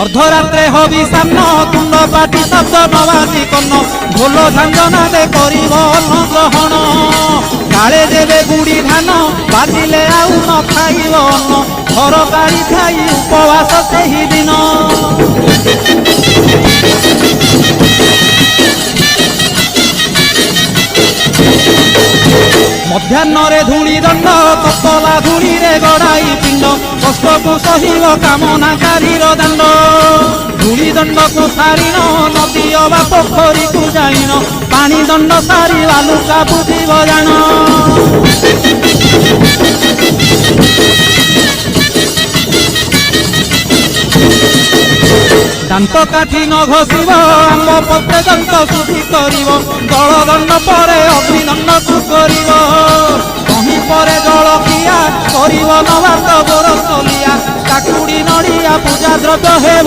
अर्धरात्रे hobby सामन तुंड पाटी शब्द नवासी कन्न ढोल झांझनादे करिब अन्न ग्रहण काले देवे गुड़ी धान बाजिले आउ न खाइब अन्न घर गाड़ी खाई उपवास सेही दिन मध्याह्न धूली दंड तपला धूली रे गड़ाई पिंड कष्ट को सहिब कामनाकारी दांड धूली दंड को सारिन नदी अबा पोखरी को जाइन पानी दंड सारी बालुका बुझिब जान दांत काठी न घोषिब आंब पत्रे दंत शुद्धि करिब दल दंड परे अग्निदंड को करिब कहीं परे जल किया करिब नवात बोरसलिया काकुड़ी नड़िया पूजा द्रव्य हेब।